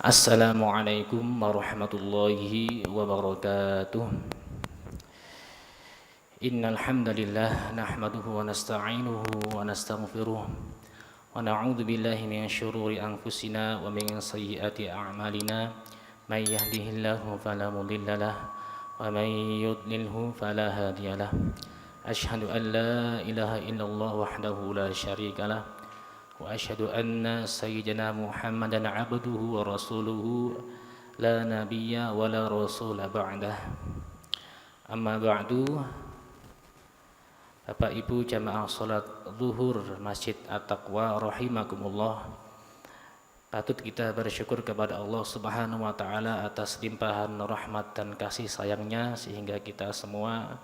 Assalamualaikum warahmatullahi wabarakatuh. Innal hamdalillah nahmaduhu wa nasta'inuhu wa nastaghfiruh wa na'udzu billahi min syururi anfusina wa min sayyiati a'malina. May yahdihillahu fala mudhillalah wa may yudlilhu fala hadiyalah. Asyhadu an la ilaha illallah wahdahu la syarikalah wa asyhadu anna sayyidina Muhammadan abduhu wa rasuluhu la nabiyya wa la rasula ba'dah. Amma ba'du. Bapak Ibu jamaah salat zuhur Masjid At-Taqwa rahimakumullah, patut kita bersyukur kepada Allah Subhanahu wa taala atas limpahan rahmat dan kasih sayangnya sehingga kita semua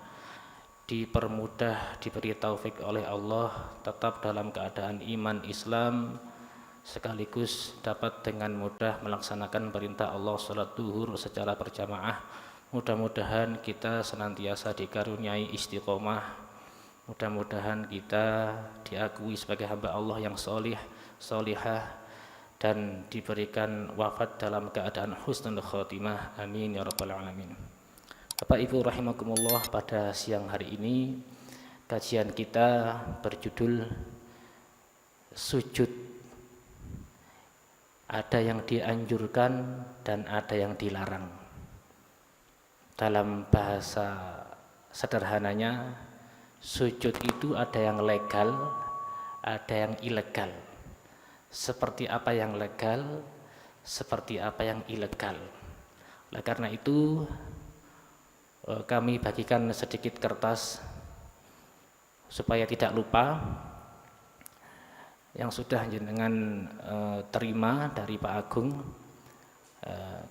dipermudah, diberi taufik oleh Allah tetap dalam keadaan iman Islam, sekaligus dapat dengan mudah melaksanakan perintah Allah salat zuhur secara berjamaah. Mudah-mudahan kita senantiasa dikaruniai istiqomah, mudah-mudahan kita diakui sebagai hamba Allah yang solih, solihah, dan diberikan wafat dalam keadaan husnul khotimah. Amin ya rabbal alamin. Bapak Ibu rahimakumullah, pada siang hari ini kajian kita berjudul sujud. Ada yang dianjurkan dan ada yang dilarang. Dalam bahasa sederhananya, sujud itu ada yang legal, ada yang ilegal. Seperti apa yang legal, seperti apa yang ilegal. Oleh karena itu kami bagikan sedikit kertas supaya tidak lupa yang sudah jenengan terima dari Pak Agung.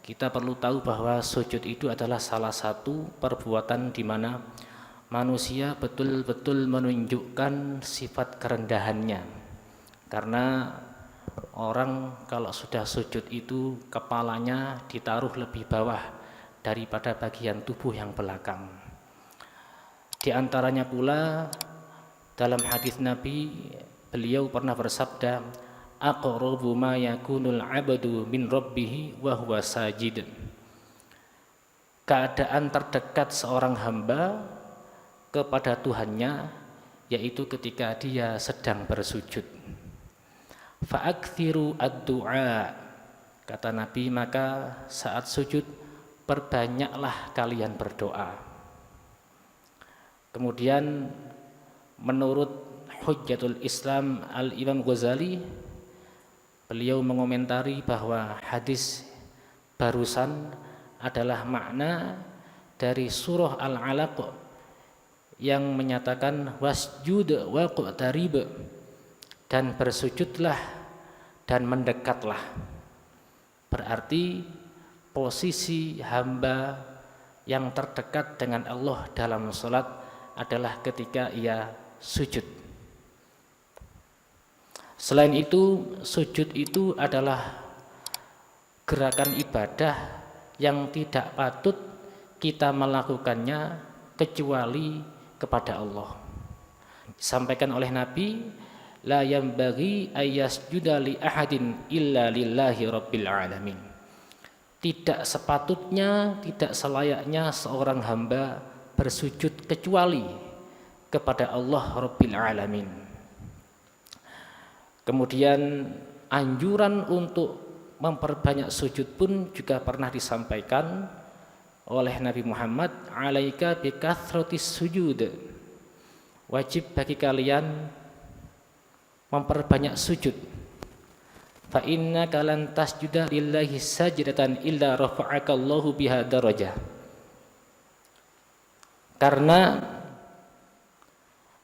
Kita perlu tahu bahwa sujud itu adalah salah satu perbuatan di mana manusia betul-betul menunjukkan sifat kerendahannya. Karena orang kalau sudah sujud itu kepalanya ditaruh lebih bawah daripada bagian tubuh yang belakang. Di antaranya pula dalam hadis Nabi, beliau pernah bersabda, aqrabu ma yakunul 'abdu min rabbih wa huwa sajid. Keadaan terdekat seorang hamba kepada Tuhannya yaitu ketika dia sedang bersujud. Fa'aktsiru ad-du'a, kata Nabi, maka saat sujud perbanyaklah kalian berdoa. Kemudian menurut Hujjatul Islam Al-Imam Ghazali, beliau mengomentari bahwa hadis barusan adalah makna dari surah Al-Alaq yang menyatakan wasjud waqtarib, dan bersujudlah dan mendekatlah. Berarti posisi hamba yang terdekat dengan Allah dalam salat adalah ketika ia sujud. Selain itu, sujud itu adalah gerakan ibadah yang tidak patut kita melakukannya kecuali kepada Allah. Disampaikan oleh Nabi, la yambaghi ayyasjuda li ahadin illa lillahi rabbil alamin. Tidak sepatutnya, tidak selayaknya seorang hamba bersujud kecuali kepada Allah Rabbil Alamin. Kemudian anjuran untuk memperbanyak sujud pun juga pernah disampaikan oleh Nabi Muhammad, alaika bikathratis sujud. Wajib bagi kalian memperbanyak sujud. Fa innaka lan tasjuda lillahi sajdatan illa rafa'aka Allahu biha darajah. Karena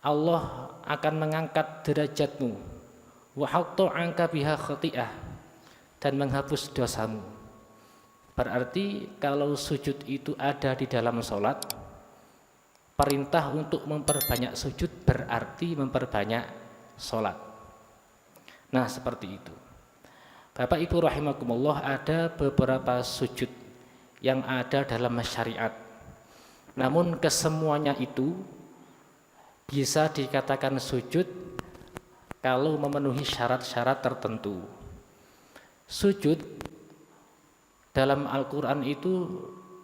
Allah akan mengangkat derajatmu, wa hatta anka biha khati'ah, dan menghapus dosamu. Berarti kalau sujud itu ada di dalam sholat, perintah untuk memperbanyak sujud berarti memperbanyak sholat. Nah, seperti itu. Bapak Ibu rahimakumullah, ada beberapa sujud yang ada dalam syariat. Namun kesemuanya itu bisa dikatakan sujud kalau memenuhi syarat-syarat tertentu. Sujud dalam Al-Quran itu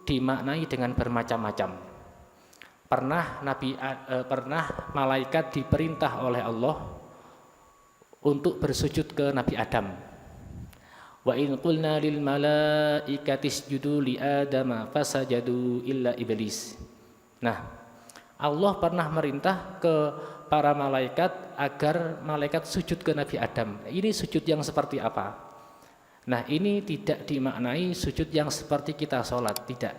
dimaknai dengan bermacam-macam. Pernah malaikat diperintah oleh Allah untuk bersujud ke Nabi Adam. Wa in qulna lil malaikati isjudu li adama fasajadu illa iblis. Nah, Allah pernah merintah ke para malaikat agar malaikat sujud ke Nabi Adam. Ini sujud yang seperti apa? Nah, ini tidak dimaknai sujud yang seperti kita sholat, tidak.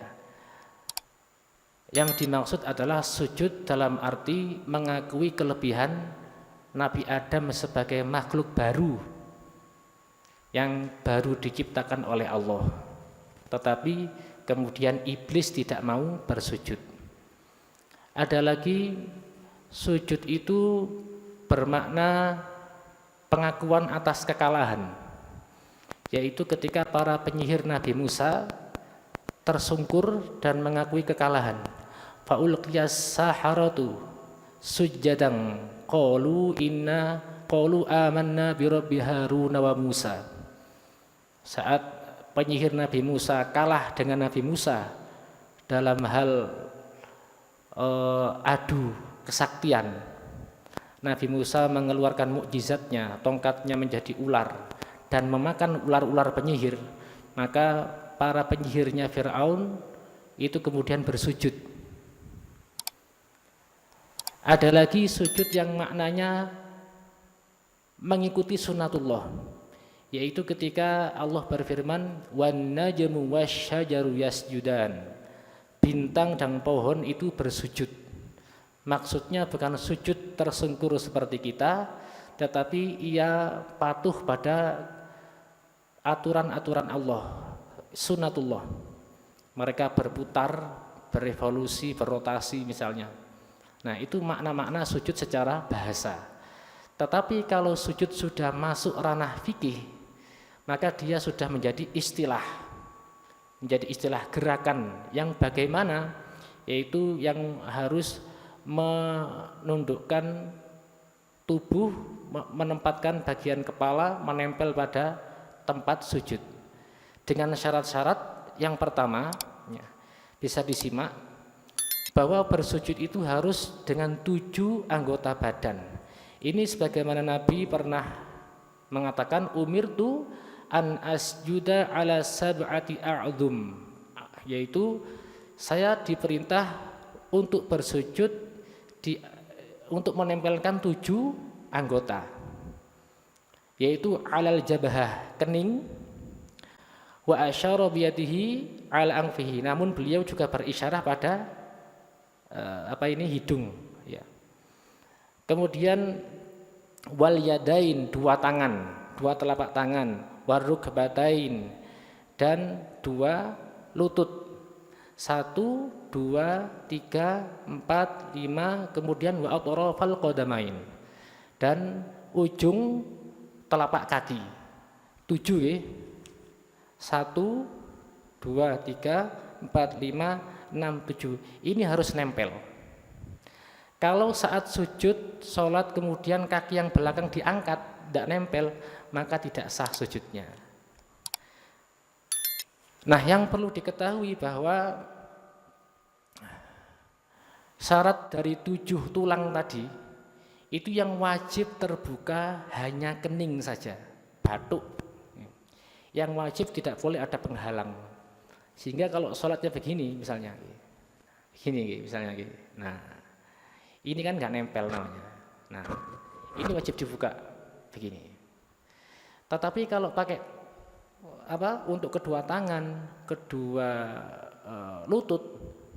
Yang dimaksud adalah sujud dalam arti mengakui kelebihan Nabi Adam sebagai makhluk baru yang baru diciptakan oleh Allah. Tetapi kemudian iblis tidak mau bersujud. Ada lagi, sujud itu bermakna pengakuan atas kekalahan, yaitu ketika para penyihir Nabi Musa tersungkur dan mengakui kekalahan. Faulqiyas saharatu sujjadan qalu amanna bi rabbi Harun wa Musa. Saat penyihir Nabi Musa kalah dengan Nabi Musa dalam hal adu kesaktian, Nabi Musa mengeluarkan mukjizatnya, tongkatnya menjadi ular dan memakan ular-ular penyihir, maka para penyihirnya Fir'aun itu kemudian bersujud. Ada lagi sujud yang maknanya mengikuti sunatullah, yaitu ketika Allah berfirman wan najmu wasyajaru yasjudan, bintang dan pohon itu bersujud. Maksudnya bukan sujud tersungkur seperti kita, tetapi ia patuh pada aturan-aturan Allah, sunatullah. Mereka berputar, berevolusi, berotasi misalnya. Nah, itu makna-makna sujud secara bahasa. Tetapi kalau sujud sudah masuk ranah fikih, maka dia sudah menjadi istilah gerakan yang bagaimana, yaitu yang harus menundukkan tubuh, menempatkan bagian kepala menempel pada tempat sujud dengan syarat-syarat. Yang pertama, bisa disimak bahwa bersujud itu harus dengan 7 anggota badan. Ini sebagaimana Nabi pernah mengatakan umirtu an asjuda ala sab'ati a'dhum, yaitu saya diperintah untuk bersujud untuk menempelkan 7 anggota, yaitu alal jabhah, kening, wa asyara biyadihi ala anfihi, namun beliau juga berisyarah pada hidung, ya. Kemudian wal yadain, 2 tangan, 2 telapak tangan, warukbatain, dan 2 lutut, 1, 2, 3, 4, 5, kemudian wa atrafal qadamain, dan ujung telapak kaki 7 ya. 1, 2, 3, 4, 5, 6, 7. Ini harus nempel. Kalau saat sujud sholat kemudian kaki yang belakang diangkat, tidak nempel, maka tidak sah sujudnya. Nah, yang perlu diketahui bahwa syarat dari 7 tulang tadi itu yang wajib terbuka hanya kening saja, batuk. Yang wajib tidak boleh ada penghalang. Sehingga kalau sholatnya begini misalnya, nah ini kan nggak nempel namanya. Nah, ini wajib dibuka begini. Tetapi kalau pakai untuk kedua tangan, kedua lutut,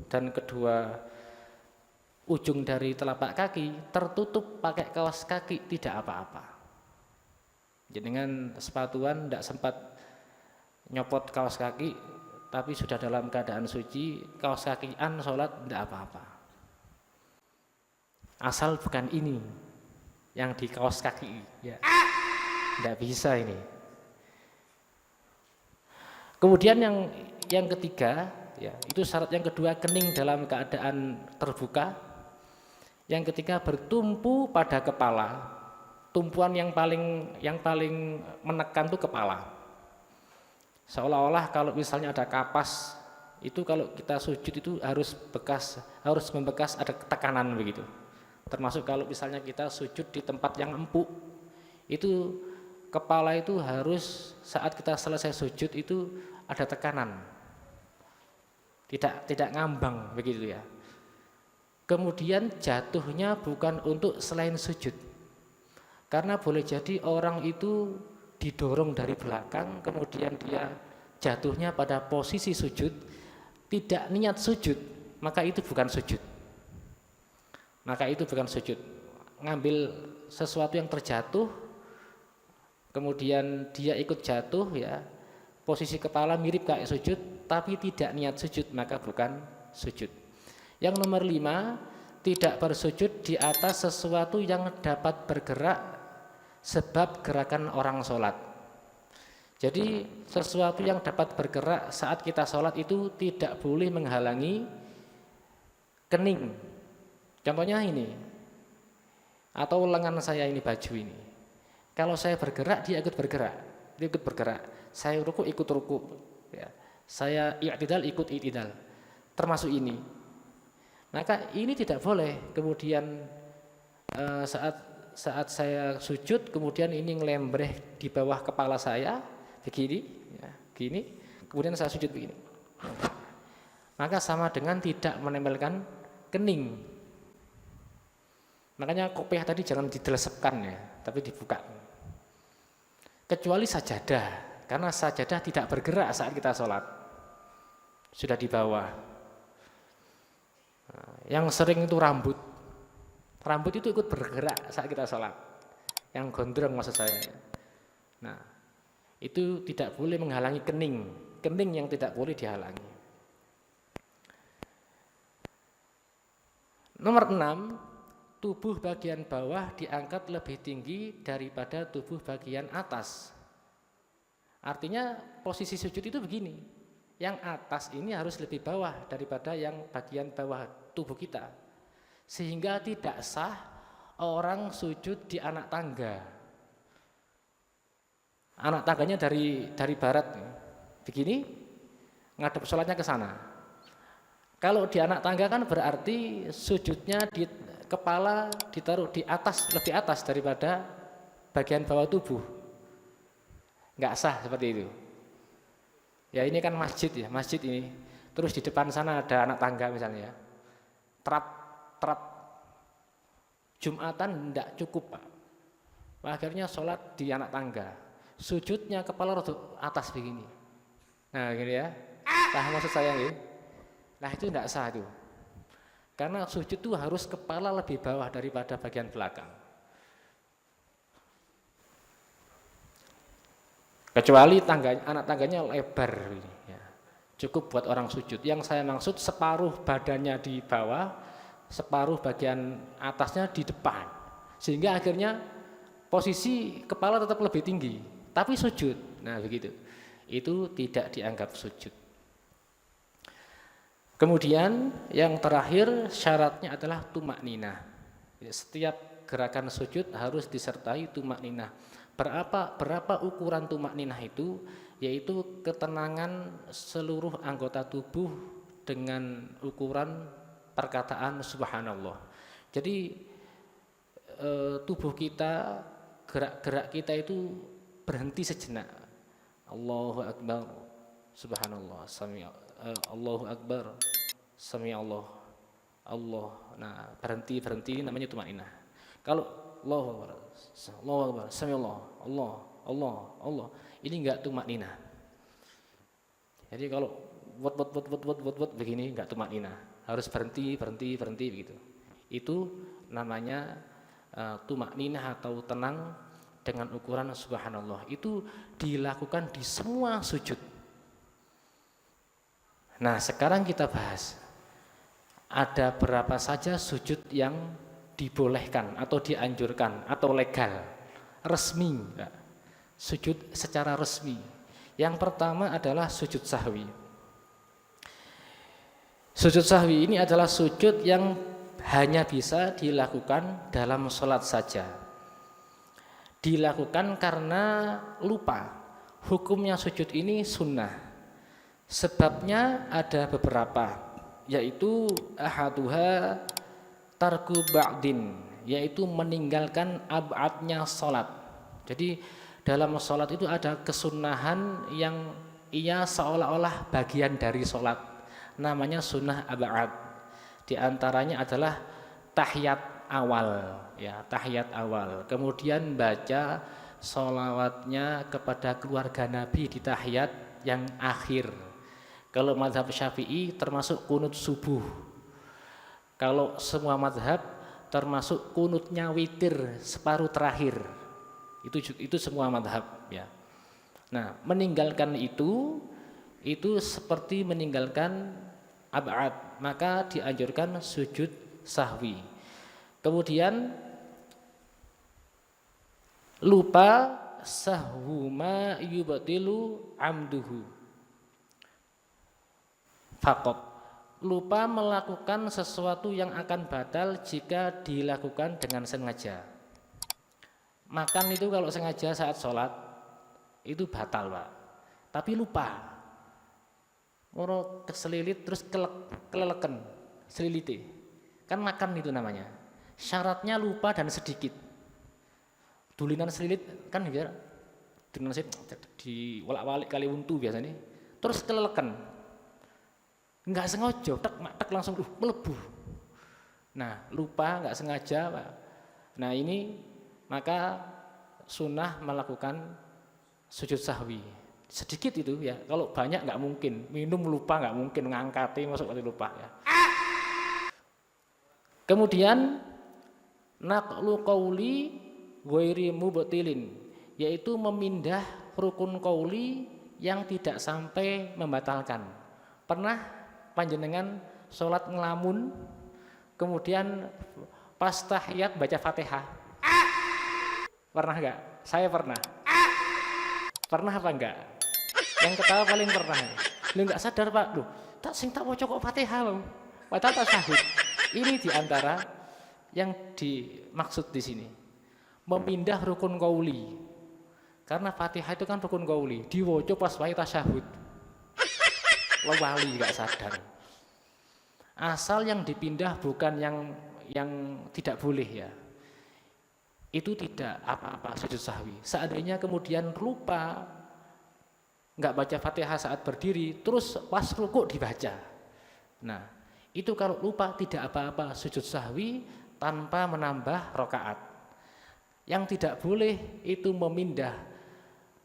dan kedua ujung dari telapak kaki tertutup pakai kaos kaki, tidak apa-apa. Jadi dengan sepatuan tidak sempat nyopot kaos kaki, tapi sudah dalam keadaan suci, kaos kakian sholat tidak apa-apa. Asal bukan ini yang di kaos kaki, ya. Tidak bisa ini. Kemudian yang ketiga, ya, itu syarat yang kedua, kening dalam keadaan terbuka. Yang ketiga, bertumpu pada kepala. Tumpuan yang paling menekan itu kepala. Seolah-olah kalau misalnya ada kapas, itu kalau kita sujud itu harus membekas ada tekanan begitu. Termasuk kalau misalnya kita sujud di tempat yang empuk, itu kepala itu harus saat kita selesai sujud itu ada tekanan. Tidak ngambang begitu ya. Kemudian jatuhnya bukan untuk selain sujud. Karena boleh jadi orang itu didorong dari belakang, kemudian dia jatuhnya pada posisi sujud, tidak niat sujud, maka itu bukan sujud. Ngambil sesuatu yang terjatuh, kemudian dia ikut jatuh, ya, posisi kepala mirip kayak sujud, tapi tidak niat sujud, maka bukan sujud. Yang nomor 5, tidak bersujud di atas sesuatu yang dapat bergerak sebab gerakan orang sholat. Jadi sesuatu yang dapat bergerak saat kita sholat itu tidak boleh menghalangi kening. Contohnya ini, atau lengan saya ini, baju ini. Kalau saya bergerak, dia ikut bergerak. Saya ruku ikut ruku, ya. Saya i'tidal ikut i'tidal. Termasuk ini. Maka ini tidak boleh. Kemudian saat saya sujud, kemudian ini ngelembreh di bawah kepala saya begini, ya, gini, kemudian saya sujud begini, maka sama dengan tidak menempelkan kening. Makanya kopiah tadi jangan didelesepkan, ya, tapi dibuka. Kecuali sajadah, karena sajadah tidak bergerak saat kita sholat, sudah di bawah. Yang sering itu rambut itu ikut bergerak saat kita sholat, yang gondrong maksud saya. Nah, itu tidak boleh menghalangi kening yang tidak boleh dihalangi. Nomor 6, tubuh bagian bawah diangkat lebih tinggi daripada tubuh bagian atas. Artinya posisi sujud itu begini, yang atas ini harus lebih bawah daripada yang bagian bawah tubuh kita. Sehingga tidak sah orang sujud di anak tangga. Anak tangganya dari barat begini, ngadep sholatnya ke sana. Kalau di anak tangga kan berarti sujudnya di kepala ditaruh di atas, lebih atas daripada bagian bawah tubuh. Enggak sah seperti itu. Ya ini kan masjid, ya, masjid ini. Terus di depan sana ada anak tangga misalnya. Trap Jumatan tidak cukup, Pak. Akhirnya sholat di anak tangga, sujudnya kepala rodok atas begini. Nah gini ya, paham maksud saya nih? Nah itu tidak sah itu. Karena sujud itu harus kepala lebih bawah daripada bagian belakang. Kecuali anak tangganya lebar ini, ya. Cukup buat orang sujud. Yang saya maksud separuh badannya di bawah, separuh bagian atasnya di depan, sehingga akhirnya posisi kepala tetap lebih tinggi tapi sujud. Nah begitu, itu tidak dianggap sujud. Kemudian yang terakhir syaratnya adalah tumakninah. Setiap gerakan sujud harus disertai tumakninah. Berapa ukuran tumakninah itu? Yaitu ketenangan seluruh anggota tubuh dengan ukuran perkataan subhanallah. Jadi tubuh kita, gerak-gerak kita itu berhenti sejenak. Allahu akbar, subhanallah, Allahu akbar, sami Allah. Nah, berhenti namanya tumakninah. Kalau Allahu akbar, sami Allah, Allah, ini enggak tumakninah. Jadi kalau wot begini enggak tumakninah. Harus berhenti begitu. Itu namanya tumakninah atau tenang dengan ukuran subhanallah. Itu dilakukan di semua sujud. Nah, sekarang kita bahas ada berapa saja sujud yang dibolehkan atau dianjurkan atau legal, resmi, sujud secara resmi. Yang pertama adalah sujud sahwi. Sujud sahwi ini adalah sujud yang hanya bisa dilakukan dalam sholat saja. Dilakukan karena lupa. Hukumnya sujud ini sunnah. Sebabnya ada beberapa, yaitu ahaduha tarku ba'din, yaitu meninggalkan ab'adnya sholat. Jadi dalam sholat itu ada kesunahan yang ia seolah-olah bagian dari sholat, namanya sunnah ab'ad. Di antaranya adalah tahiyat awal, ya, tahiyat awal. Kemudian baca sholawatnya kepada keluarga Nabi di tahiyat yang akhir. Kalau mazhab Syafi'i termasuk kunut subuh. Kalau semua mazhab termasuk kunutnya witir separuh terakhir. Itu semua mazhab, ya. Nah, meninggalkan itu seperti meninggalkan ab'ad, maka dianjurkan sujud sahwi. Kemudian lupa sahwu ma yubtilu amduhu. Fakot, lupa melakukan sesuatu yang akan batal jika dilakukan dengan sengaja. Makan itu kalau sengaja saat sholat itu batal, Pak. Tapi lupa, moro keselilit terus keleleken, seliliti, kan makan itu namanya. Syaratnya lupa dan sedikit. Dulinan selilit kan biar dulinan selilit di walak-walik kali untu biasanya. Terus keleleken. Enggak sengaja, tek langsung melebuh. Nah, lupa enggak sengaja, Pak. Nah, ini maka sunnah melakukan sujud sahwi. Sedikit itu, ya. Kalau banyak enggak mungkin. Minum lupa enggak mungkin, ngangkati masuk ke lupa, ya. Kemudian naqlu qauli ghairi mubtilin, yaitu memindah rukun qauli yang tidak sampai membatalkan. Pernah panjenengan sholat ngelamun, kemudian pas tahiyat baca Fatihah? Pernah enggak? Saya pernah. Pernah apa enggak? Yang ketawa paling pernah. Lu enggak sadar, Pak. Loh, tak sing tak waca kok Fatihah loh. Padahal tasyahud. Ini diantara yang dimaksud di sini. Memindah rukun qauli. Karena Fatihah itu kan rukun qauli, diwaca pas wae tasyahud. Lewali enggak sadar. Asal yang dipindah bukan yang tidak boleh, ya. Itu tidak apa-apa sujud sahwi. Seandainya kemudian lupa enggak baca Fatihah saat berdiri, terus pas rukuk dibaca. Nah, itu kalau lupa tidak apa-apa sujud sahwi tanpa menambah rakaat. Yang tidak boleh itu memindah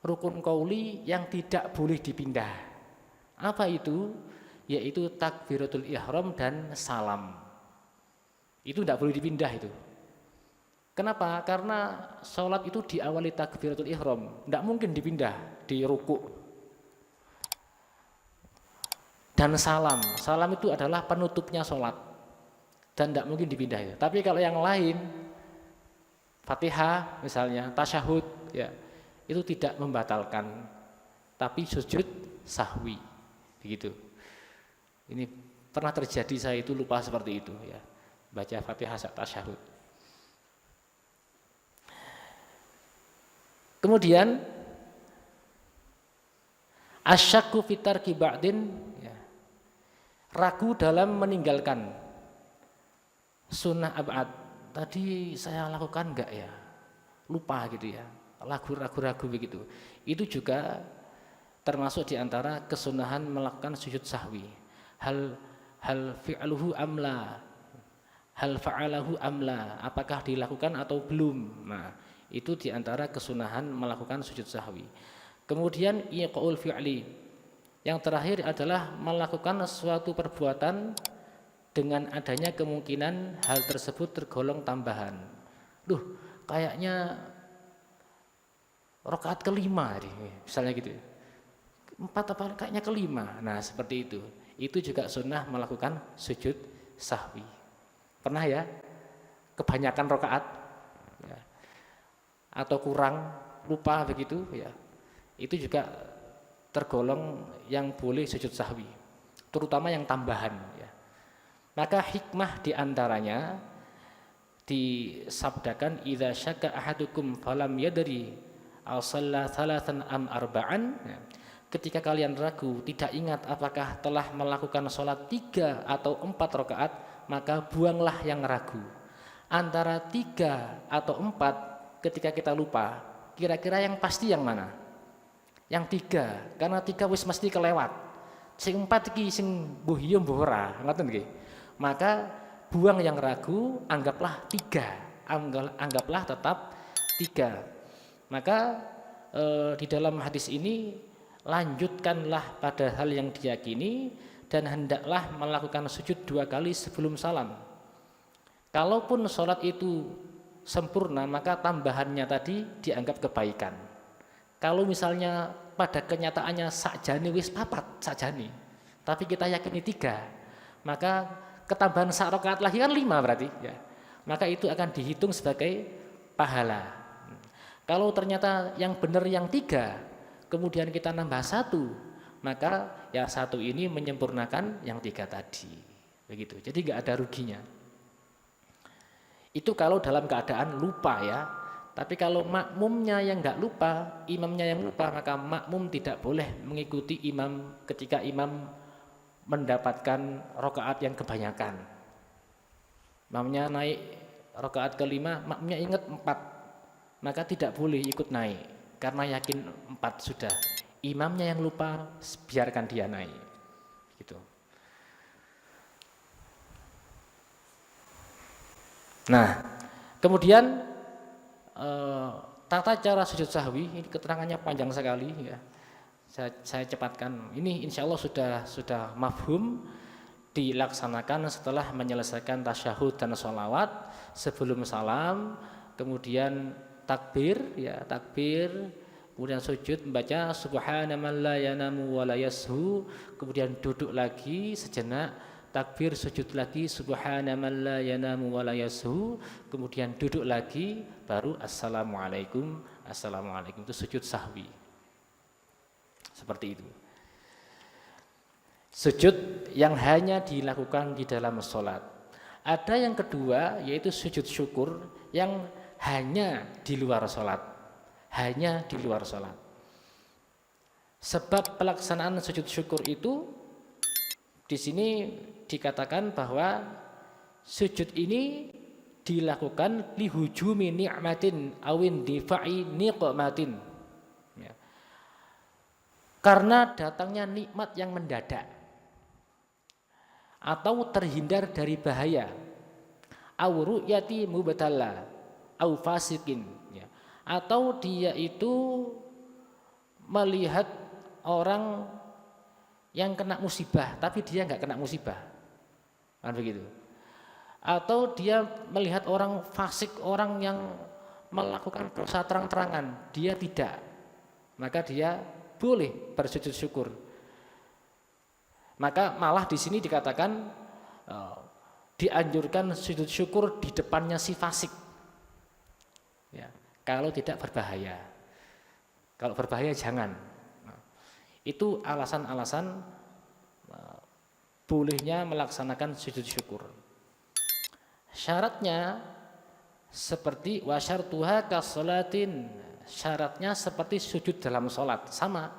rukun qauli yang tidak boleh dipindah. Apa itu? Yaitu takbiratul ihram dan salam. Itu tidak boleh dipindah itu. Kenapa? Karena sholat itu diawali takbiratul ihram, tidak mungkin dipindah di rukuk. Dan salam itu adalah penutupnya sholat dan tidak mungkin dipindah itu. Tapi kalau yang lain, Fatihah misalnya, tasyahud, ya, itu tidak membatalkan, tapi sujud sahwi. Begitu. Ini pernah terjadi, saya itu lupa seperti itu, ya. Baca Fatihah saat tasyahud. Kemudian asyakku fitar kiba'din, ya, ragu dalam meninggalkan sunnah ab'ad. Tadi saya lakukan enggak ya? Lupa gitu, ya. Ragu-ragu begitu. Itu juga termasuk diantara kesunahan melakukan sujud sahwi. Hal fi'luhu amla, hal fa'alahu amla, apakah dilakukan atau belum. Nah, itu diantara kesunahan melakukan sujud sahwi. Kemudian iqaul fi'li, yang terakhir adalah melakukan suatu perbuatan dengan adanya kemungkinan hal tersebut tergolong tambahan. Duh, kayaknya rakaat kelima nih, misalnya gitu. 4 apa kayaknya kelima. Nah, seperti itu. itu juga sunnah melakukan sujud sahwi. Pernah ya? Kebanyakan rakaat ya, atau kurang, lupa begitu ya, itu juga tergolong yang boleh sujud sahwi, terutama yang tambahan ya. Maka hikmah diantaranya disabdakan idza syakka ahadukum falam yadri al shalla thalathan am arba'an ya. Ketika kalian ragu, tidak ingat apakah telah melakukan sholat 3 atau 4 rakaat, maka buanglah yang ragu. Antara 3 atau 4 ketika kita lupa, kira-kira yang pasti yang mana? Yang 3, karena 3 wis mesti kelewat. Sing 4 iki sing mbuh iya mbuh ora, ngoten nggih. Maka buang yang ragu, anggaplah 3. Anggaplah tetap 3. Maka di dalam hadis ini lanjutkanlah pada hal yang diyakini dan hendaklah melakukan sujud 2 kali sebelum salam. Kalaupun sholat itu sempurna, maka tambahannya tadi dianggap kebaikan. Kalau misalnya pada kenyataannya sakjane wis 4 sakjane, tapi kita yakini 3, maka ketambahan sak rakaat lagi kan 5 berarti ya. Maka itu akan dihitung sebagai pahala. Kalau ternyata yang benar yang 3, kemudian kita nambah 1, maka yang 1 ini menyempurnakan yang 3 tadi. Begitu. Jadi enggak ada ruginya. Itu kalau dalam keadaan lupa ya. Tapi kalau makmumnya yang enggak lupa, imamnya yang lupa, maka makmum tidak boleh mengikuti imam ketika imam mendapatkan rakaat yang kebanyakan. Imamnya naik rakaat ke-5, makmumnya ingat 4, maka tidak boleh ikut naik. Karena yakin 4 sudah. Imamnya yang lupa, biarkan dia naik. Gitu. Nah, kemudian tata cara sujud sahwi, ini keterangannya panjang sekali ya. Saya cepatkan. Ini insya Allah sudah mafhum, dilaksanakan setelah menyelesaikan tasyahud dan sholawat, sebelum salam, kemudian takbir ya, takbir, kemudian sujud membaca subhana man la yanamu wa la yashu, kemudian duduk lagi sejenak, takbir, sujud lagi subhana man la yanamu wa la yashu, kemudian duduk lagi, baru assalamualaikum, assalamualaikum, itu sujud sahwi. Seperti itu. Sujud yang hanya dilakukan di dalam sholat. Ada yang kedua, yaitu sujud syukur yang hanya di luar sholat, hanya di luar sholat. Sebab pelaksanaan sujud syukur itu di sini dikatakan bahwa sujud ini dilakukan lihujumi ni'matin awin difa'i niqmatin ya. Karena datangnya nikmat yang mendadak atau terhindar dari bahaya, aw ru'yati mubtala au fasikin ya. Atau dia itu melihat orang yang kena musibah tapi dia enggak kena musibah, kan begitu. Atau dia melihat orang fasik, orang yang melakukan dosa terang-terangan, dia tidak, maka dia boleh bersujud syukur. Maka malah di sini dikatakan dianjurkan sujud syukur di depannya si fasik. Ya, kalau tidak berbahaya. Kalau berbahaya jangan. Itu alasan-alasan bolehnya melaksanakan sujud syukur. Syaratnya seperti wasyartuha kasolatin, syaratnya seperti sujud dalam sholat, sama.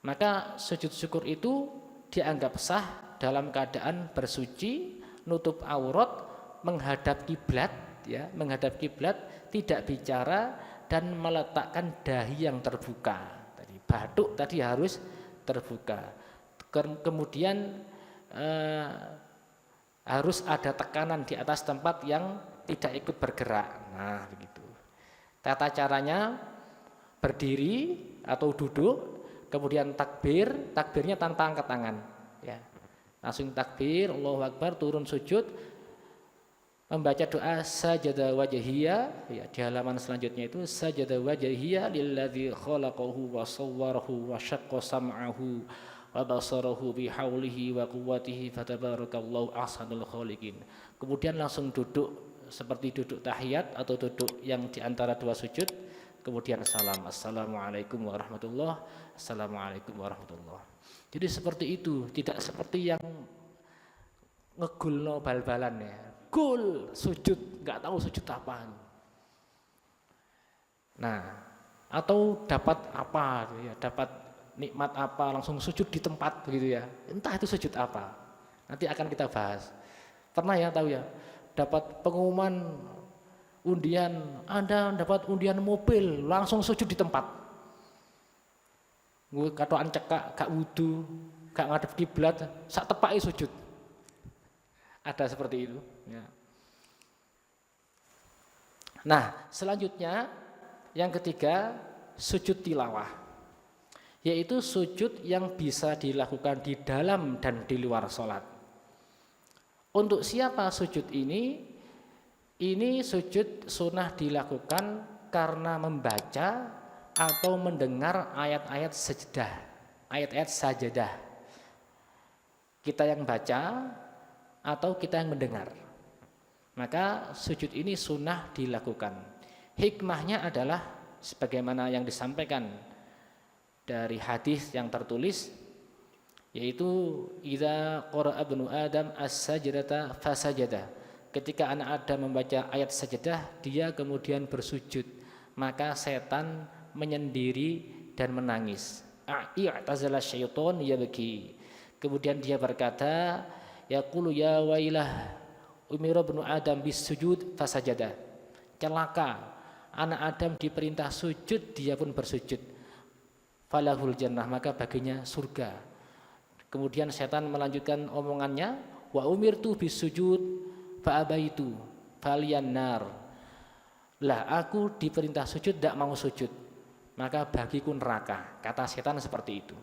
Maka sujud syukur itu dianggap sah dalam keadaan bersuci, nutup aurat, menghadap kiblat, ya, menghadap kiblat, tidak bicara dan meletakkan dahi yang terbuka. Tadi batuk tadi harus terbuka. Kemudian harus ada tekanan di atas tempat yang tidak ikut bergerak. Nah, begitu. Tata caranya berdiri atau duduk, kemudian takbir, takbirnya tanpa angkat tangan, ya. Langsung takbir, Allahu Akbar, turun sujud, membaca doa sajada wajhiyya, ya, di halaman selanjutnya itu sajada wajhiyya lilladzi khalaqahu wa sawwarahu wa syaqqa sam'ahu wa basarahu bihaulihi wa quwwatihi fatabarakallahu ahsanul khaliqin. Kemudian langsung duduk seperti duduk tahiyat atau duduk yang di antara dua sujud, kemudian salam, assalamualaikum warahmatullah, assalamualaikum warahmatullah. Jadi seperti itu, tidak seperti yang ngegulno bal-balan ya, gul sujud nggak tahu sujud apa. Nah, atau dapat apa ya, dapat nikmat apa langsung sujud di tempat begitu ya, entah itu sujud apa, nanti akan kita bahas. Pernah ya tahu ya, dapat pengumuman undian, Anda dapat undian mobil, langsung sujud di tempat. Gue katoan cekak, gak wudu, gak ngadep kiblat, sak tepake sujud. Ada seperti itu ya. Nah, selanjutnya yang ketiga, sujud tilawah, yaitu sujud yang bisa dilakukan di dalam dan di luar sholat. Untuk siapa sujud ini? Ini sujud sunnah dilakukan karena membaca atau mendengar ayat-ayat sajadah, ayat-ayat sajadah. Kita yang baca atau kita yang mendengar, maka sujud ini sunnah dilakukan. Hikmahnya adalah sebagaimana yang disampaikan dari hadis yang tertulis, yaitu idza qara'a ibnu adam as-sajdata fasajada. Ketika anak Adam membaca ayat sajadah, dia kemudian bersujud, maka setan menyendiri dan menangis. I'tazala syaiton yabki. Kemudian dia berkata, yaqulu ya wailah umira ibnu adam bisujud fasajada. Celaka, anak Adam diperintah sujud, dia pun bersujud. Falahul jannah, maka baginya surga. Kemudian setan melanjutkan omongannya, wa umirtu bisujud fa abaitu faliyan nar. Lah aku diperintah sujud, tidak mau sujud, maka bagiku neraka. Kata setan seperti itu.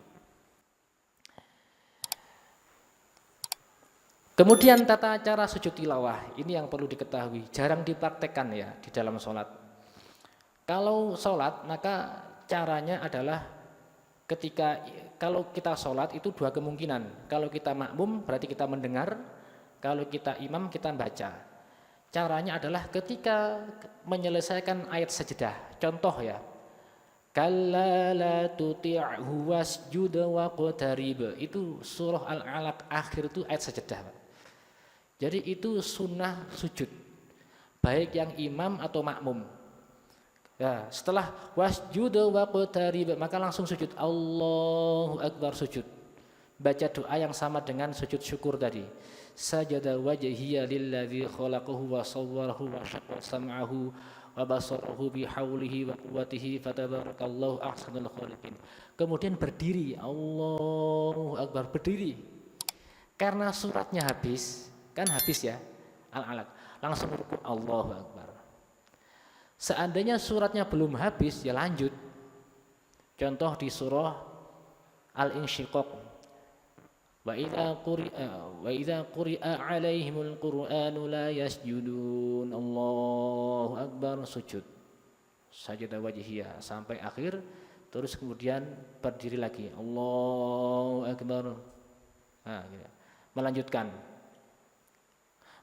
Kemudian tata cara sujud tilawah, ini yang perlu diketahui, jarang dipraktekkan ya di dalam sholat. Kalau sholat, maka caranya adalah kalau kita sholat itu dua kemungkinan. Kalau kita makmum berarti kita mendengar, kalau kita imam kita baca. Caranya adalah ketika menyelesaikan ayat sajadah. Contoh ya, kalla la tuti'hu wasjud waqtarib. Itu surah Al-Alaq akhir itu ayat sajadah. Jadi itu sunnah sujud, baik yang imam atau makmum. Ya, setelah wasjud waqtarib maka langsung sujud, Allahu Akbar, sujud. Baca doa yang sama dengan sujud syukur tadi. Sajada wajhiya lilladzi khalaqahu wa sawwarahu wa syaqqa sam'ahu wa basarahu bihaulihi wa quwwatihi fatabarakallahu ahsanul khaliqin. Kemudian berdiri, Allahu Akbar, berdiri. Karena suratnya habis, kan habis ya, Al-Alaq. Langsung ruku, Allahu Akbar. Seandainya suratnya belum habis, ya lanjut. Contoh di surah Al-Insyiqaq. Wa idza quri'a 'alaihimul qur'anu la yasjudun. Allahu Akbar, sujud. Sajada wajhiyah sampai akhir, terus kemudian berdiri lagi. Allahu Akbar. Nah, gitu. Melanjutkan.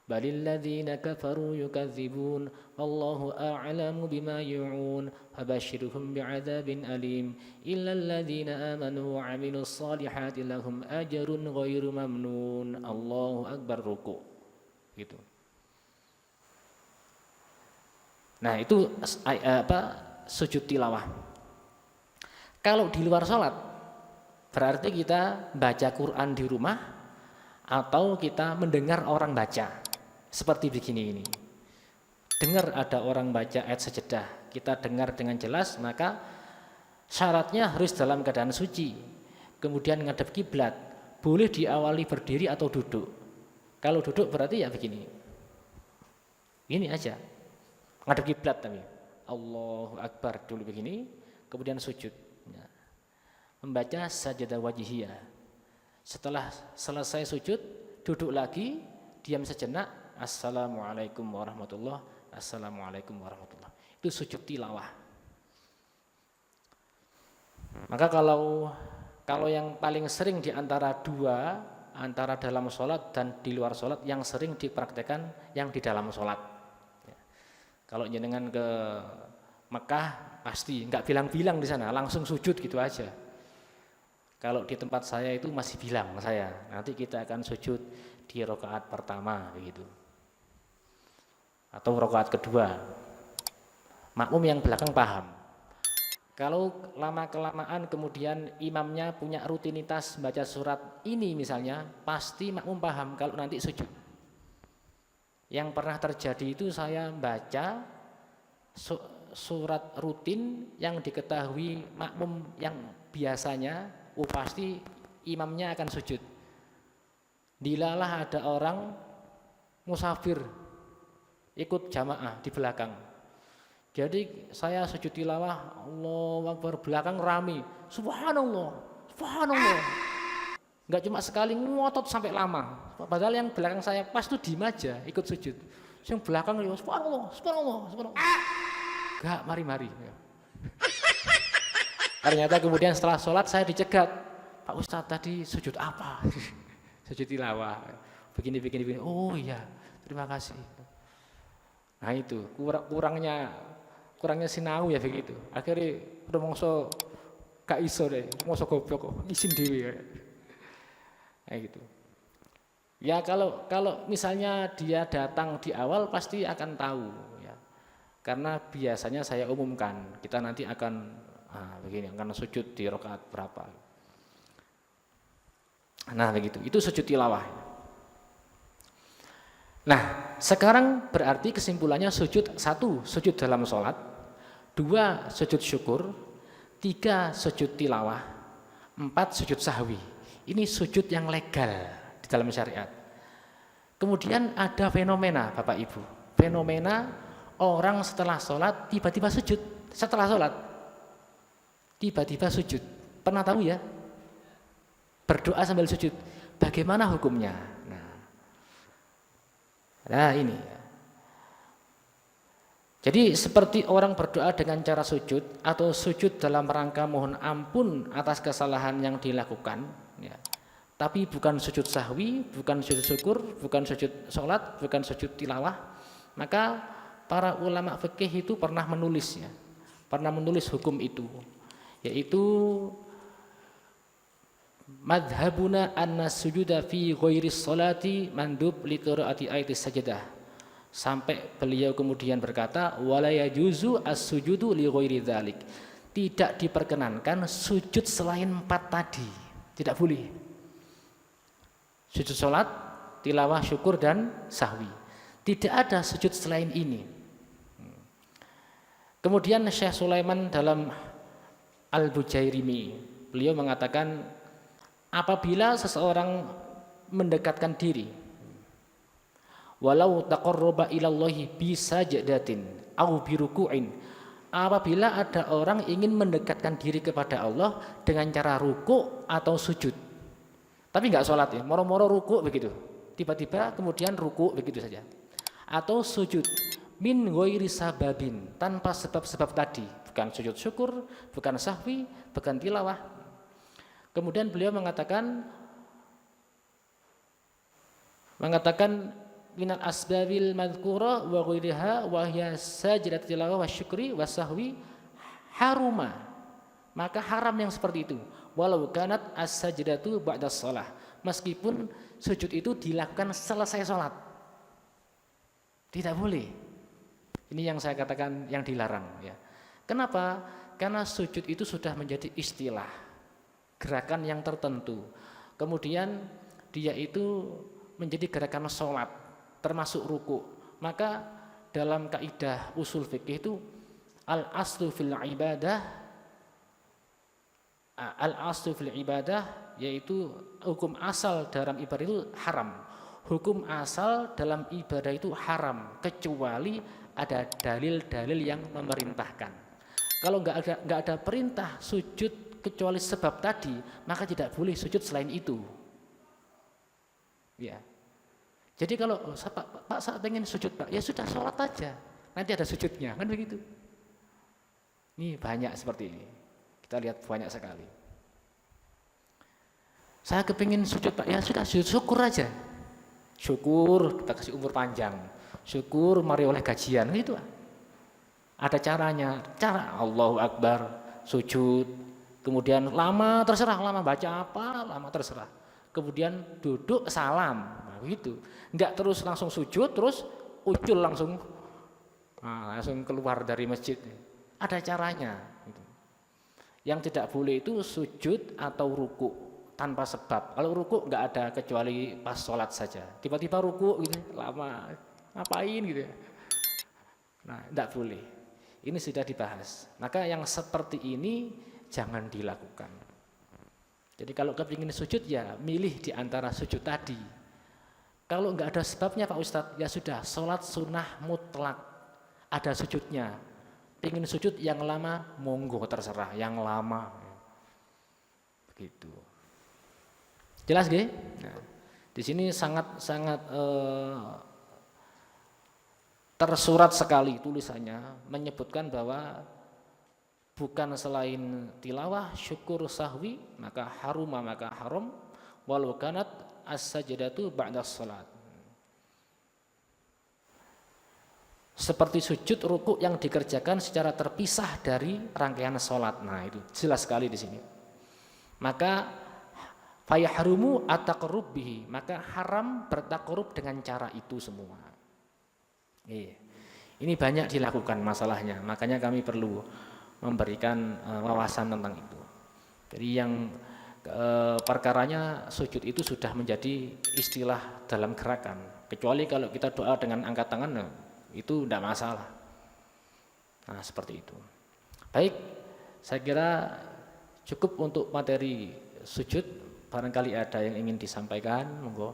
Balil ladzina kafaru yukadzibun wallahu a'lamu bima yu'un fabashshirhum bi'adzabin alim illal ladzina amanu wa 'amilus solihati lahum ajrun ghairu mamnun. Allahu Akbar, ruku. Gitu. Nah, itu sujud tilawah. Kalau di luar sholat berarti kita baca Quran di rumah atau kita mendengar orang baca. Seperti begini ini. Dengar ada orang baca ayat sajadah, kita dengar dengan jelas, maka syaratnya harus dalam keadaan suci. Kemudian ngadep kiblat, boleh diawali berdiri atau duduk. Kalau duduk berarti ya begini. Ini aja. Ngadep kiblat tapi. Allahu Akbar dulu begini, kemudian sujud. Ya. Membaca sajadah wajhiyah. Setelah selesai sujud, duduk lagi, diam sejenak. Assalamualaikum warahmatullah, assalamualaikum warahmatullah. Itu sujud tilawah. Maka kalau Kalau yang paling sering di antara dua, antara dalam sholat dan di luar sholat, yang sering dipraktekkan yang di dalam sholat. Ya. Kalau jenengan ke Mekah pasti nggak bilang-bilang di sana, langsung sujud gitu aja. Kalau di tempat saya itu masih bilang saya, nanti kita akan sujud di rakaat pertama begitu. Atau rakaat kedua. Makmum yang belakang paham. Kalau lama-kelamaan kemudian imamnya punya rutinitas baca surat ini misalnya, pasti makmum paham kalau nanti sujud. Yang pernah terjadi itu saya baca surat rutin yang diketahui makmum yang biasanya, pasti imamnya akan sujud. Dilalah ada orang musafir ikut jamaah di belakang. Jadi saya sujud tilawah, Allahu Akbar, belakang rame, subhanallah, subhanallah. Enggak cuma sekali, ngotot sampai lama. Padahal yang belakang saya pas tuh diem aja, ikut sujud. Yang belakang ya subhanallah, subhanallah, subhanallah. Enggak, mari-mari. Ternyata kemudian setelah sholat saya dicegat, Pak Ustadz tadi sujud apa? Sujud tilawah. Begini. Oh iya, terima kasih. Nah itu kurangnya sinau ya begitu. Akhirnya udah mongso gak iso deh, mongso goblok kok isin dewe. Kayak gitu. Ya kalau misalnya dia datang di awal pasti akan tahu ya. Karena biasanya saya umumkan, kita nanti akan begini, akan sujud di rakaat berapa. Nah begitu, itu sujud tilawah. Nah, sekarang berarti kesimpulannya sujud, 1 sujud dalam sholat, 2 sujud syukur, 3 sujud tilawah, 4 sujud sahwi. Ini sujud yang legal di dalam syariat. Kemudian ada fenomena Bapak Ibu, fenomena orang setelah sholat tiba-tiba sujud, setelah sholat tiba-tiba sujud. Pernah tahu ya? Berdoa sambil sujud, bagaimana hukumnya? Nah ini. Jadi seperti orang berdoa dengan cara sujud atau sujud dalam rangka mohon ampun atas kesalahan yang dilakukan, ya. Tapi bukan sujud sahwi, bukan sujud syukur, bukan sujud sholat, bukan sujud tilawah. Maka para ulama fikih itu pernah menulisnya, pernah menulis hukum itu, yaitu madhabuna anna sujuda fi ghairi sholati mandub li qiraati ayatis sajadah. Sampai beliau kemudian berkata wala yajuzu as-sujudu li ghairi dzalik. Tidak diperkenankan sujud selain 4 tadi. Tidak boleh. Sujud salat, tilawah, syukur dan sahwi. Tidak ada sujud selain ini. Kemudian Syekh Sulaiman dalam Al-Bujairimi, beliau mengatakan apabila seseorang mendekatkan diri walau taqarraba ilallahi bisajdatin au biruku'in, apabila ada orang ingin mendekatkan diri kepada Allah dengan cara ruku' atau sujud, tapi enggak sholat ya, moro-moro ruku' begitu, tiba-tiba kemudian ruku' begitu saja, atau sujud min ghairi sababin, tanpa sebab-sebab tadi, bukan sujud syukur, bukan sahwi, bukan tilawah. Kemudian beliau mengatakan minal asbabil madhkura wa ghairiha wa hiya sajdat tilawah wa syukri wa sahwi haruma. Maka haram yang seperti itu. Walau kanat as-sajdatu ba'da shalah. Meskipun sujud itu dilakukan selesai sholat. Tidak boleh. Ini yang saya katakan yang dilarang ya. Kenapa? Karena sujud itu sudah menjadi istilah, gerakan yang tertentu. Kemudian dia itu menjadi gerakan sholat, termasuk ruku. Maka dalam kaidah usul fikih itu al-aslu fil ibadah, yaitu hukum asal dalam ibadah itu haram. Hukum asal dalam ibadah itu haram kecuali ada dalil-dalil yang memerintahkan. Kalau nggak ada perintah sujud kecuali sebab tadi, maka tidak boleh sujud selain itu. Ya. Jadi kalau Pak saya pengen sujud Pak, ya sudah sholat aja, nanti ada sujudnya, kan begitu. Ini banyak seperti ini, kita lihat banyak sekali. Saya kepingin sujud Pak, ya sudah sujud syukur aja. Syukur kita kasih umur panjang. Syukur mari oleh gajian, itu. Ada caranya. Cara Allahu Akbar, sujud, kemudian lama terserah, lama baca apa, lama terserah. Kemudian duduk salam, nah, gitu. Enggak terus langsung sujud, terus ucul langsung keluar dari masjid. Ada caranya. Gitu. Yang tidak boleh itu sujud atau ruku tanpa sebab. Kalau ruku enggak ada kecuali pas sholat saja. Tiba-tiba ruku gitu, lama ngapain gitu. Nah, enggak boleh. Ini sudah dibahas. Maka yang seperti ini jangan dilakukan. Jadi kalau kepingin sujud ya milih di antara sujud tadi. Kalau enggak ada sebabnya Pak Ustadz, ya sudah sholat sunnah mutlak. Ada sujudnya. Pingin sujud yang lama, monggo terserah yang lama. Begitu. Jelas nggih? Nah, di sini sangat tersurat sekali tulisannya menyebutkan bahwa bukan selain tilawah syukur sahwi maka haruma maka haram walau kanat as-sajdatu ba'da shalat. Seperti sujud ruku yang dikerjakan secara terpisah dari rangkaian salat. Nah, itu jelas sekali di sini. Maka fayahrumu at-taqarrub bihi, maka haram bertakarub dengan cara itu semua. Ini banyak dilakukan masalahnya, makanya kami perlu memberikan wawasan tentang itu. Jadi yang perkaranya sujud itu sudah menjadi istilah dalam gerakan. Kecuali kalau kita doa dengan angkat tangan, itu tidak masalah. Nah, seperti itu. Baik, saya kira cukup untuk materi sujud. Barangkali ada yang ingin disampaikan, monggo.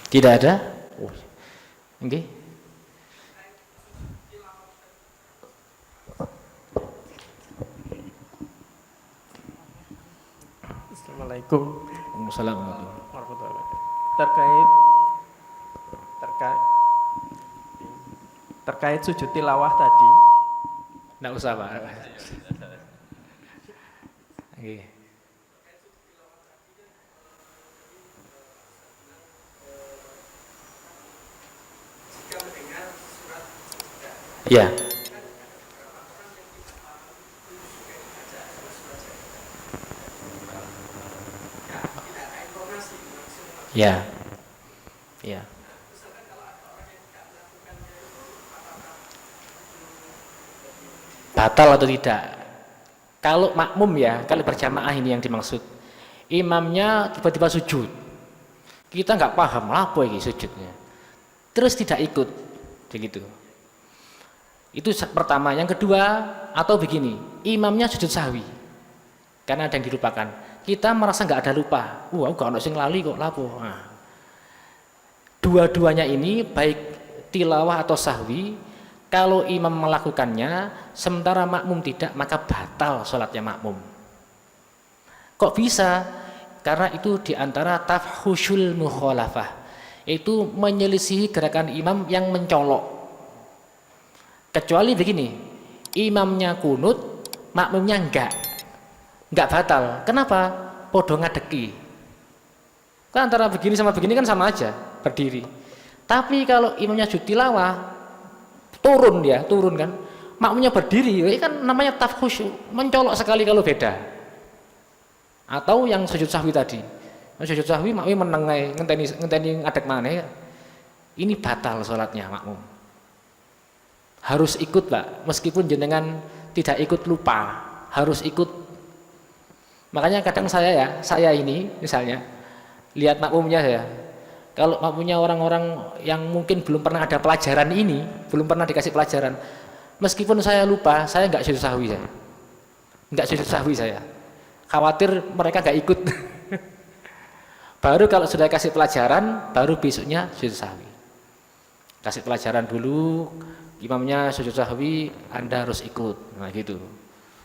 Tidak ada? Oh. Nggih. Assalamualaikum Waalaikumsalam. warahmatullahi wabarakatuh. Terkait sujud tilawah tadi. Nggak usah Pak. Nggih. Ya. Ya. Ya. Batal atau tidak? Kalau makmum ya, kalau berjamaah ini yang dimaksud. Imamnya tiba-tiba sujud. Kita nggak paham apa ini sujudnya. Terus tidak ikut, begitu. Itu pertama. Yang kedua, atau begini, imamnya sujud sahwi karena ada yang dilupakan. Kita merasa nggak ada lupa. Wah, gak ada sing lali kok lapo. Nah, dua-duanya ini baik tilawah atau sahwi, kalau imam melakukannya sementara makmum tidak, maka batal sholatnya makmum. Kok bisa? Karena itu diantara tafhushul mukhalafah, itu menyelisihi gerakan imam yang mencolok. Kecuali begini, imamnya kunut, makmumnya enggak batal. Kenapa? Podo ngadeki. Kan antara begini sama begini kan sama aja, berdiri. Tapi kalau imamnya sujud tilawah, turun kan. Makmumnya berdiri, ini kan namanya tafkhusyu, mencolok sekali kalau beda. Atau yang sujud sahwi tadi. Sujud sahwi makmum menengai, ngenteni ngadek maneh. Ini batal sholatnya makmum. Harus ikut Pak, meskipun jenengan tidak ikut lupa, harus ikut. Makanya kadang saya ini misalnya lihat makmumnya saya. Kalau makmumnya orang-orang yang mungkin belum pernah ada pelajaran ini, belum pernah dikasih pelajaran, meskipun saya lupa, saya nggak sujud sahwi saya, nggak sujud sahwi saya. Khawatir mereka nggak ikut. Baru kalau sudah kasih pelajaran, baru besoknya sujud sahwi. Kasih pelajaran dulu, imamnya sujud sahwi, Anda harus ikut. Nah gitu.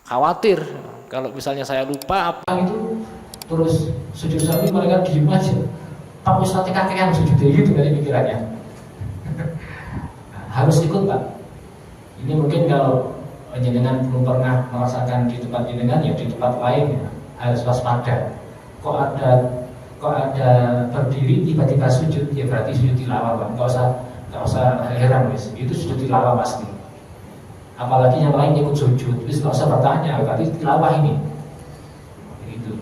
Khawatir kalau misalnya saya lupa apa itu, terus sujud sahwi mereka diem aja. Pak Ustadz kakean sujud gitu dari pikirannya. Nah, harus ikut Pak. Ini mungkin kalau jenengan belum pernah merasakan di tempat jenengan, ya di tempat lain ya, harus waspada. Kok ada berdiri tiba-tiba sujud, ya berarti sujud tilawah Pak. Nggak usah heran wis. Itu sujud tilawah pasti. Apalagi yang lain ikut sujud, wis nggak usah bertanya, berarti tilawah ini. Gitu.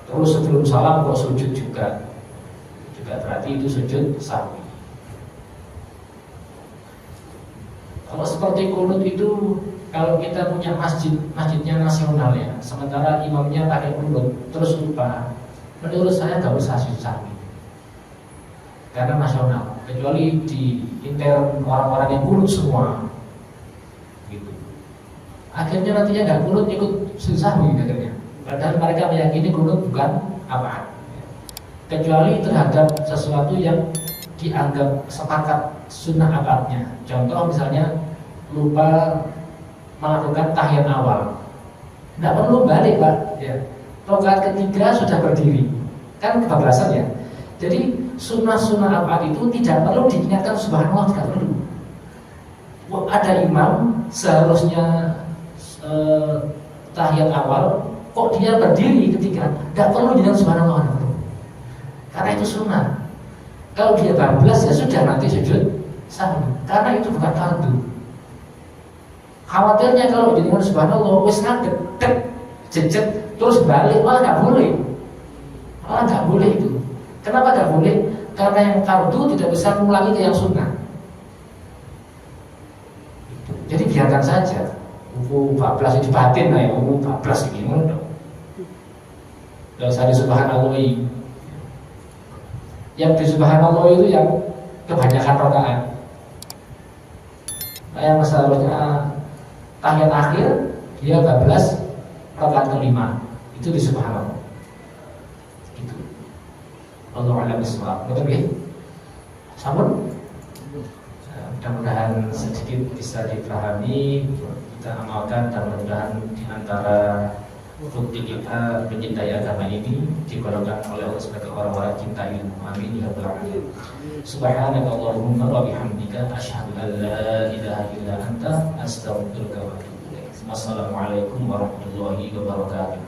Terus sebelum salam kok sujud juga berarti itu sujud sahwi. Kalau seperti kunut itu, kalau kita punya masjidnya nasional ya, sementara imamnya pakai kunut terus lupa, menurut saya nggak usah sujud sahwi karena nasional, kecuali di intern orang-orang yang kunut semua gitu. Akhirnya nantinya nggak kunut ikut sujud sahwi akhirnya, padahal mereka meyakini kunut bukan apa-apa, kecuali terhadap sesuatu yang dianggap sepakat sunnah abadnya. Contoh misalnya lupa melakukan tahiyat awal, tidak perlu balik Pak ya. Rakaat ketiga sudah berdiri, kan kebablasan ya. Jadi sunnah-sunnah abad itu tidak perlu diingatkan subhanallah, tidak perlu. Ada imam seharusnya tahiyat awal, kok dia berdiri ketika, tidak perlu diingatkan subhanallah. Karena itu sunnah. Kalau dia bablas ya sudah, nanti sujud sahwi. Karena itu bukan fardu. Khawatirnya kalau jadi subhanallah wis ngadeg, jejet terus balik, malah nggak boleh. Malah nggak boleh itu. Kenapa nggak boleh? Karena yang fardu tidak bisa mengulangi ke yang sunnah. Jadi biarkan saja. bablas itu batin lah ya, bablas ini ngono. Nggak usah di subhanallah. Yang di subhanallah itu yang kebanyakan rakaat. Nah, yang seharusnya tahiyat akhir dia bablas rakaat kelima itu di subhanallah. Gitu. Allahu a'lam bishawab. Betul ya? Sampun? Mudah-mudahan sedikit bisa dipahami, kita amalkan, dan mudah-mudahan di antara bukti kita mencintai agama ini digolongkan oleh Allah sebagai orang-orang cinta ilmu. Amin ya rabbal alamin. Subhanakallahumma wa bihamdika asyhadu an la ilaha illa anta astaghfiruka wa atubu ilaik. Wassalamualaikum warahmatullahi wabarakatuh.